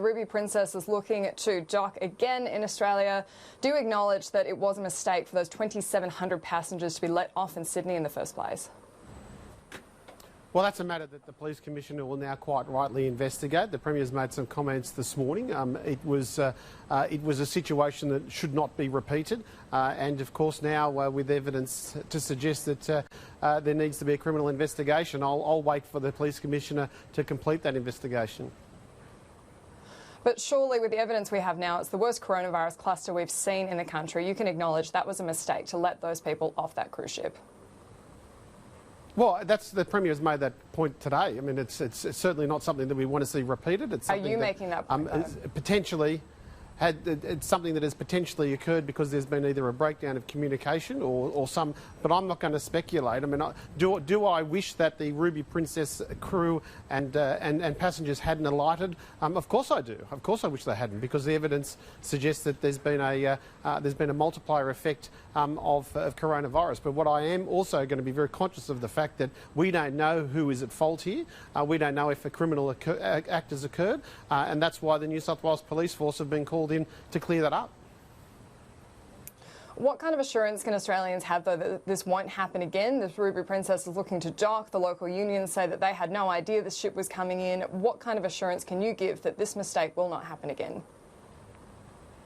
The Ruby Princess is looking to dock again in Australia. Do you acknowledge that it was a mistake for those 2,700 passengers to be let off in Sydney in the first place? Well, that's a matter that the Police Commissioner will now quite rightly investigate. The Premier's made some comments this morning. It was a situation that should not be repeated. And, of course, now with evidence to suggest that there needs to be a criminal investigation, I'll wait for the Police Commissioner to complete that investigation. But surely with the evidence we have now, it's the worst coronavirus cluster we've seen in the country. You can acknowledge that was a mistake to let those people off that cruise ship. Well, the Premier has made that point today. I mean, it's certainly not something that we want to see repeated. It's Are you making that point, potentially, it's something that has potentially occurred because there's been either a breakdown of communication or some. But I'm not going to speculate. I mean, do I wish that the Ruby Princess crew and passengers hadn't alighted? Of course I do. Of course I wish they hadn't, because the evidence suggests that there's been a multiplier effect of coronavirus. But what I am also going to be very conscious of the fact that we don't know who is at fault here. We don't know if a criminal act has occurred, and that's why the New South Wales Police Force have been called in to clear that up. What kind of assurance can Australians have, though, that this won't happen again? The Ruby Princess is looking to dock. The local unions say that they had no idea the ship was coming in. What kind of assurance can you give that this mistake will not happen again?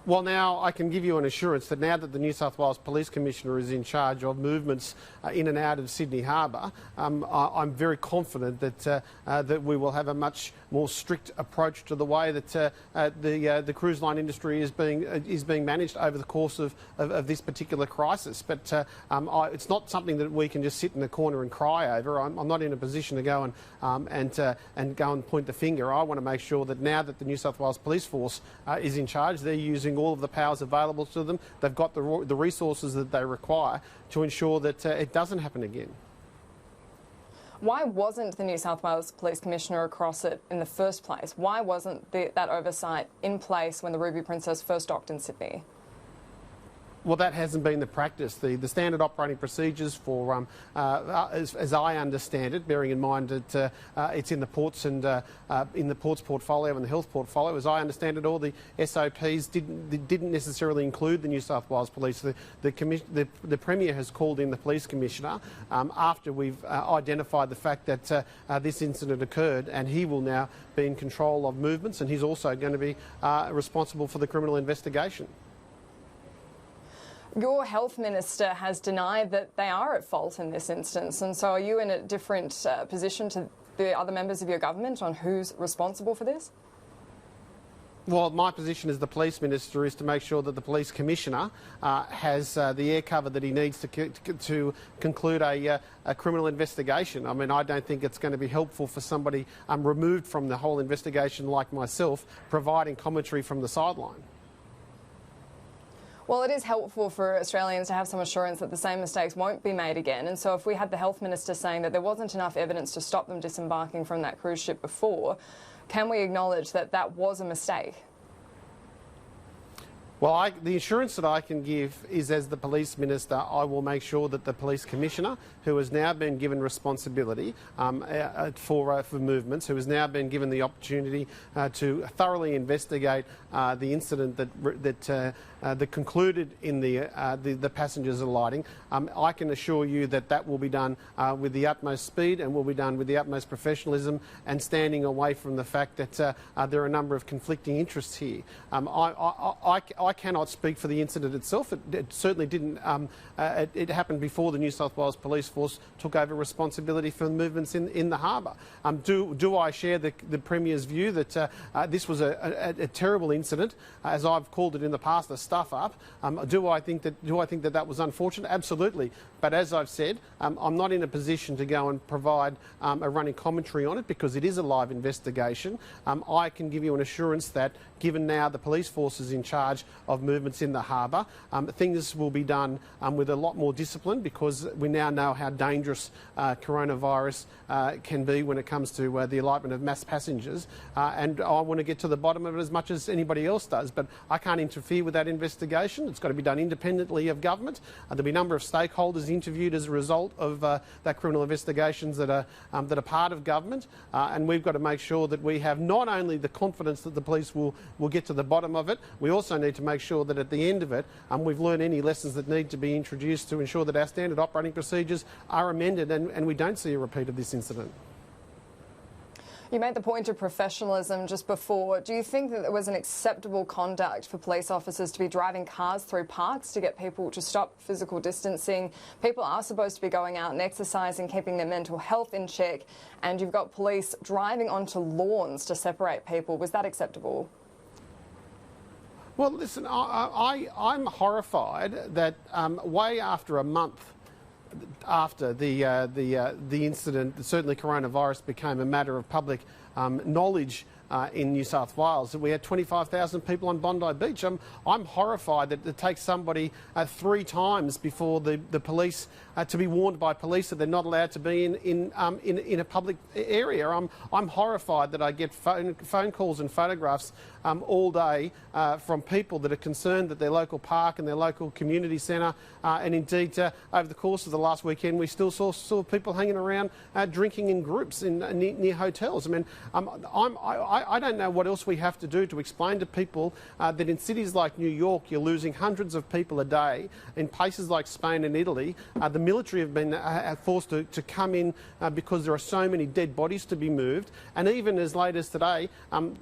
Well, now I can give you an assurance that now that the New South Wales Police Commissioner is in charge of movements in and out of Sydney Harbour, I'm very confident that we will have a much more strict approach to the way that the cruise line industry is being managed over the course of this particular crisis. But it's not something that we can just sit in a corner and cry over. I'm not in a position to go and go and point the finger. I want to make sure that now that the New South Wales Police Force is in charge, they're using all of the powers available to them. They've got the resources that they require to ensure that it doesn't happen again. Why wasn't the New South Wales Police Commissioner across it in the first place? Why wasn't that oversight in place when the Ruby Princess first docked in Sydney? Well, that hasn't been the practice. The standard operating procedures for, as I understand it, bearing in mind that it's in the ports and in the ports portfolio and the health portfolio, as I understand it, all the SOPs didn't necessarily include the New South Wales Police. The Premier has called in the Police Commissioner after we've identified the fact that this incident occurred, and he will now be in control of movements, and he's also going to be responsible for the criminal investigation. Your health minister has denied that they are at fault in this instance, and so are you in a different position to the other members of your government on who's responsible for this? Well, my position as the Police Minister is to make sure that the Police Commissioner has the air cover that he needs to conclude a criminal investigation. I mean, I don't think it's going to be helpful for somebody removed from the whole investigation like myself providing commentary from the sideline. Well, it is helpful for Australians to have some assurance that the same mistakes won't be made again. And so if we had the Health Minister saying that there wasn't enough evidence to stop them disembarking from that cruise ship before, can we acknowledge that that was a mistake? Well, the assurance that I can give is, as the Police Minister, I will make sure that the Police Commissioner, who has now been given responsibility for movements, who has now been given the opportunity to thoroughly investigate the incident that concluded in the passengers alighting, I can assure you that that will be done with the utmost speed and will be done with the utmost professionalism and standing away from the fact that there are a number of conflicting interests here. I cannot speak for the incident itself. It certainly didn't. It happened before the New South Wales Police Force took over responsibility for the movements in the harbour. Do I share the Premier's view that this was a terrible incident, as I've called it in the past, a stuff up? Do I think that was unfortunate? Absolutely. But as I've said, I'm not in a position to go and provide a running commentary on it because it is a live investigation. I can give you an assurance that, given now the police force is in charge, of movements in the harbour. Things will be done with a lot more discipline, because we now know how dangerous coronavirus can be when it comes to the alignment of mass passengers. And I want to get to the bottom of it as much as anybody else does, but I can't interfere with that investigation. It's got to be done independently of government. There'll be a number of stakeholders interviewed as a result of that criminal investigations that are part of government, and we've got to make sure that we have not only the confidence that the police will get to the bottom of it, we also need to make sure that at the end of it we've learned any lessons that need to be introduced to ensure that our standard operating procedures are amended and we don't see a repeat of this incident. You made the point of professionalism just before. Do you think that it was an acceptable conduct for police officers to be driving cars through parks to get people to stop physical distancing? People are supposed to be going out and exercising, keeping their mental health in check, and you've got police driving onto lawns to separate people. Was that acceptable? Well, listen, I'm horrified that way after a month after the incident, certainly coronavirus became a matter of public knowledge in New South Wales. We had 25,000 people on Bondi Beach. I'm horrified that it takes somebody 3 times before the police to be warned by police that they're not allowed to be in a public area. I'm horrified that I get phone calls and photographs all day from people that are concerned that their local park and their local community centre, and indeed over the course of the last weekend we still saw people hanging around drinking in groups near hotels. I mean, I don't know what else we have to do to explain to people that in cities like New York you're losing hundreds of people a day. In places like Spain and Italy, the military have been forced to come in because there are so many dead bodies to be moved. And even as late as today,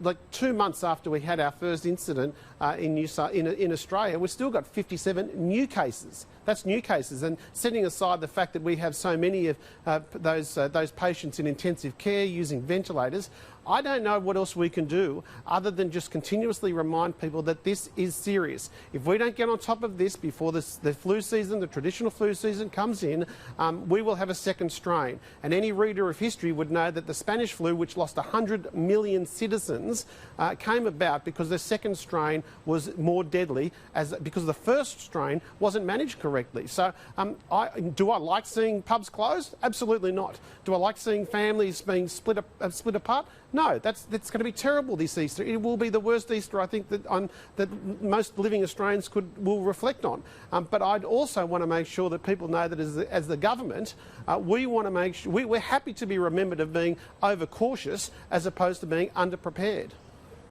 like 2 months after we had our first incident in Australia, we've still got 57 new cases. That's new cases, and setting aside the fact that we have so many of those patients in intensive care using ventilators, I don't know what else we can do other than just continuously remind people that this is serious. If we don't get on top of this before the flu season, the traditional flu season comes in, we will have a second strain. And any reader of history would know that the Spanish flu, which lost 100 million citizens, came about because the second strain was more deadly because the first strain wasn't managed correctly. So do I like seeing pubs closed? Absolutely not. Do I like seeing families being split apart? No, that's going to be terrible this Easter. It will be the worst Easter I think that most living Australians will reflect on. But I'd also want to make sure that people know that as the government, we want to make sure we're happy to be remembered of being overcautious as opposed to being underprepared.